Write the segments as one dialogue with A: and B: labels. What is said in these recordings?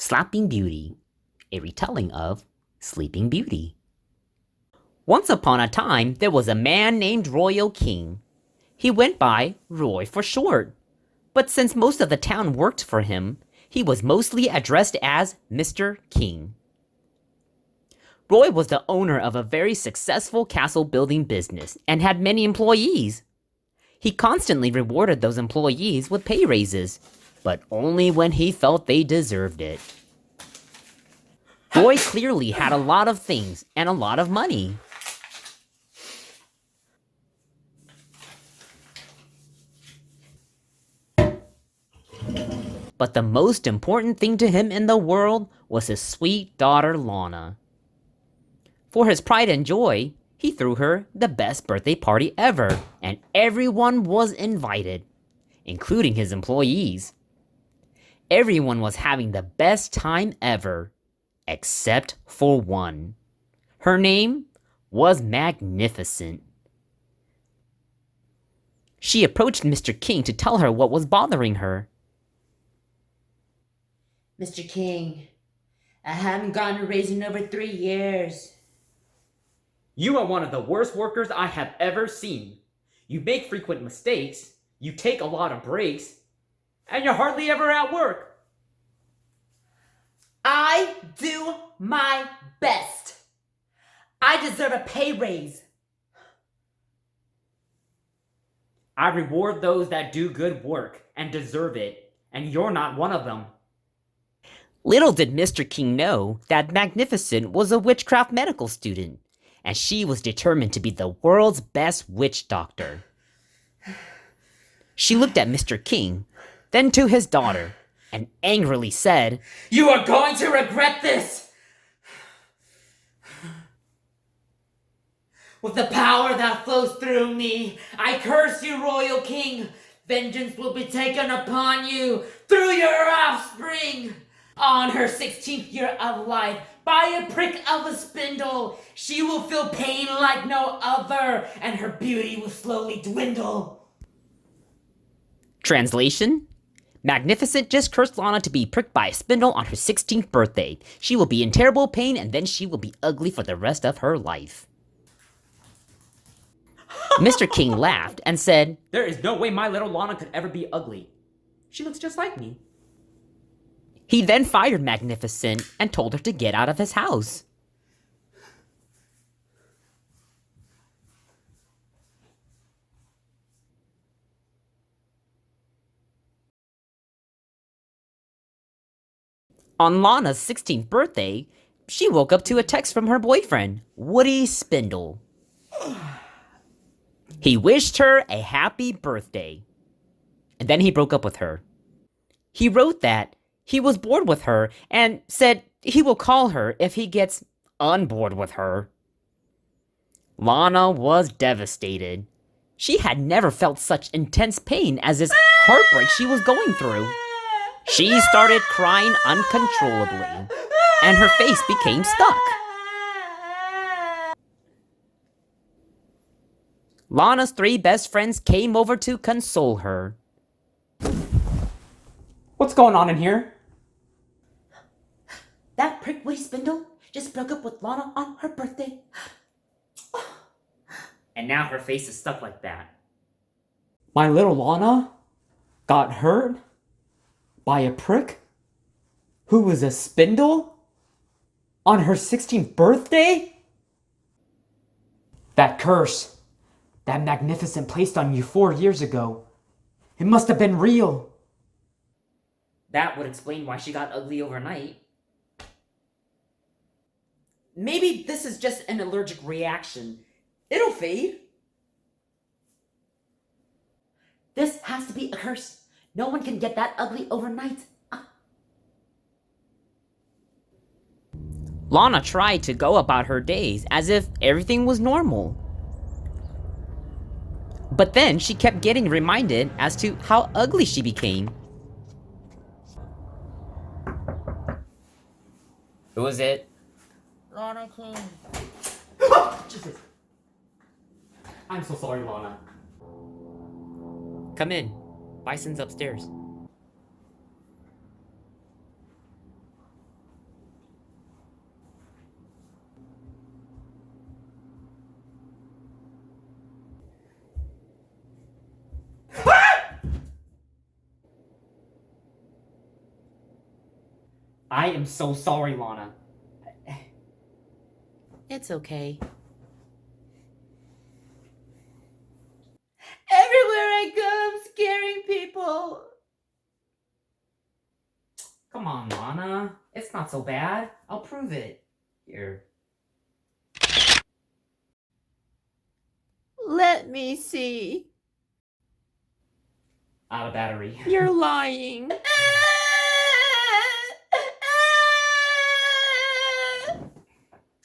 A: Slapping Beauty, a retelling of Sleeping Beauty. Once upon a time, there was a man named Royal King. He went by Roy for short, but since most of the town worked for him, he was mostly addressed as Mr. King. Roy was the owner of a very successful castle building business and had many employees. He constantly rewarded those employees with pay raises, but only when he felt they deserved it. Roy clearly had a lot of things and a lot of money. But the most important thing to him in the world was his sweet daughter Lana. For his pride and joy, he threw her the best birthday party ever, and everyone was invited, including his employees. Everyone was having the best time ever, except for one. Her name was Magnificent. She approached Mr. King to tell her what was bothering her.
B: Mr. King, I haven't gotten a raise in over 3 years.
C: You are one of the worst workers I have ever seen. You make frequent mistakes, you take a lot of breaks, and you're hardly ever at work.
B: I do my best. I deserve a pay raise.
C: I reward those that do good work and deserve it, and you're not one of them.
A: Little did Mr. King know that Magnificent was a witchcraft medical student, and she was determined to be the world's best witch doctor. She looked at Mr. King, then to his daughter, and angrily said,
B: You are going to regret this! With the power that flows through me, I curse you, Royal King! Vengeance will be taken upon you through your offspring! On her 16th year of life, by a prick of a spindle, she will feel pain like no other, and her beauty will slowly dwindle.
A: Translation? Magnificent just cursed Lana to be pricked by a spindle on her 16th birthday. She will be in terrible pain, and then she will be ugly for the rest of her life. Mr. King laughed and said,
C: There is no way my little Lana could ever be ugly. She looks just like me.
A: He then fired Magnificent and told her to get out of his house. On Lana's 16th birthday, she woke up to a text from her boyfriend, Woody Spindle. He wished her a happy birthday, and then he broke up with her. He wrote that he was bored with her and said he will call her if he gets unbored with her. Lana was devastated. She had never felt such intense pain as this heartbreak she was going through. She started crying uncontrollably, and her face became stuck. Lana's 3 best friends came over to console her.
C: What's going on in here?
B: That prick Woody Spindle just broke up with Lana on her birthday.
C: And now her face is stuck like that.
D: My little Lana got hurt by a prick who was a spindle on her 16th birthday? That curse that Magnificent placed on you 4 years ago, it must have been real.
C: That would explain why she got ugly overnight.
B: Maybe this is just an allergic reaction. It'll fade. This has to be a curse. No one can get that ugly overnight.
A: Lana tried to go about her days as if everything was normal. But then she kept getting reminded as to how ugly she became. Who is it?
B: Lana King.
C: Jesus. I'm so sorry, Lana.
A: Come in. Bison's upstairs.
C: I am so sorry, Lana.
B: It's okay. Everywhere I go, I'm scaring people.
C: Come on, Lana. It's not so bad. I'll prove it. Here.
B: Let me see.
C: Out of battery.
B: You're lying.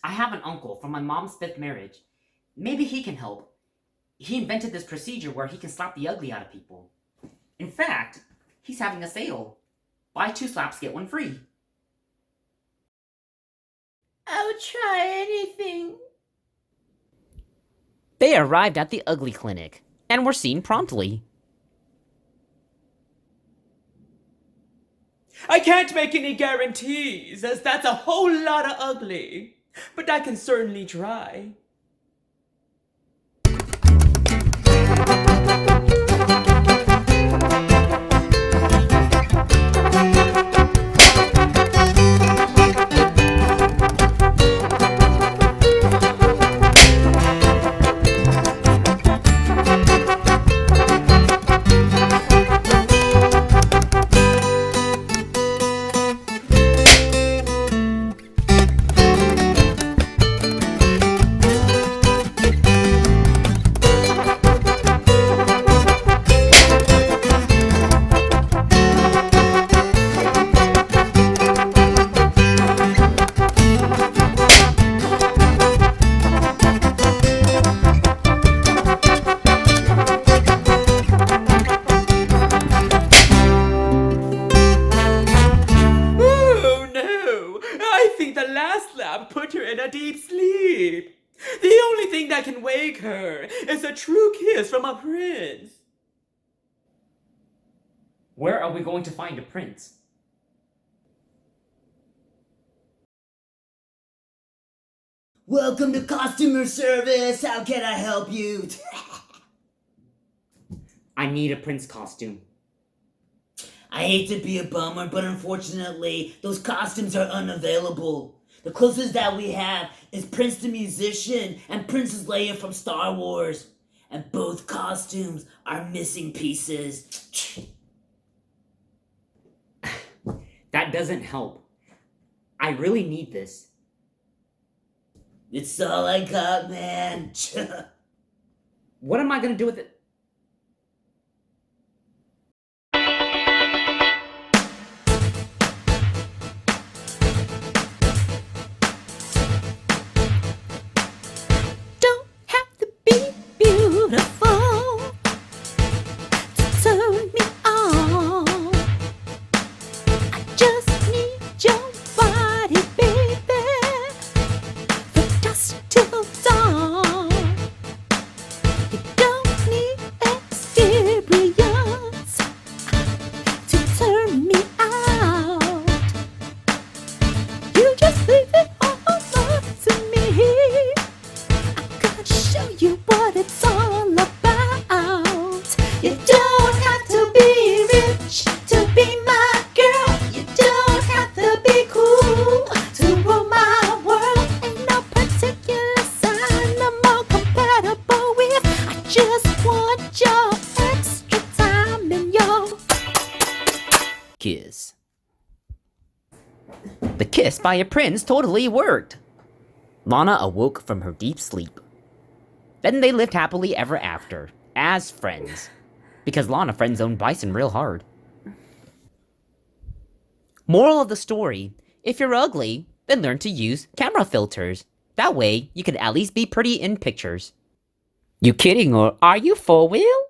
C: I have an uncle from my mom's 5th marriage. Maybe he can help. He invented this procedure where he can slap the ugly out of people. In fact, he's having a sale. Buy 2 slaps, get 1 free.
B: I would try anything.
A: They arrived at the ugly clinic and were seen promptly.
E: I can't make any guarantees, as that's a whole lot of ugly, but I can certainly try. Put her in a deep sleep. The only thing that can wake her is a true kiss from a prince.
C: Where are we going to find a prince?
B: Welcome to customer service. How can I help you?
C: I need a prince costume.
B: I hate to be a bummer, but unfortunately, those costumes are unavailable. The closest that we have is Prince the Musician and Princess Leia from Star Wars. And both costumes are missing pieces.
C: That doesn't help. I really need this.
B: It's all I got, man.
C: What am I gonna do with it?
F: Don't have to be beautiful to turn me on. I just need your body, baby, from dusk till dawn. You don't need experience to turn me out. You just leave it all up to me. I gotta show you what it's all about. You don't have to be rich to be my girl. You don't have to be cool to rule my world. Ain't no particular sign I'm more compatible with. I just want your extra time and your
A: Kiss. The kiss by a prince totally worked. Lana awoke from her deep sleep. Then they lived happily ever after, as friends. Because Lana friend-zoned Bison real hard. Moral of the story, if you're ugly, then learn to use camera filters. That way, you can at least be pretty in pictures. You kidding or are you for real?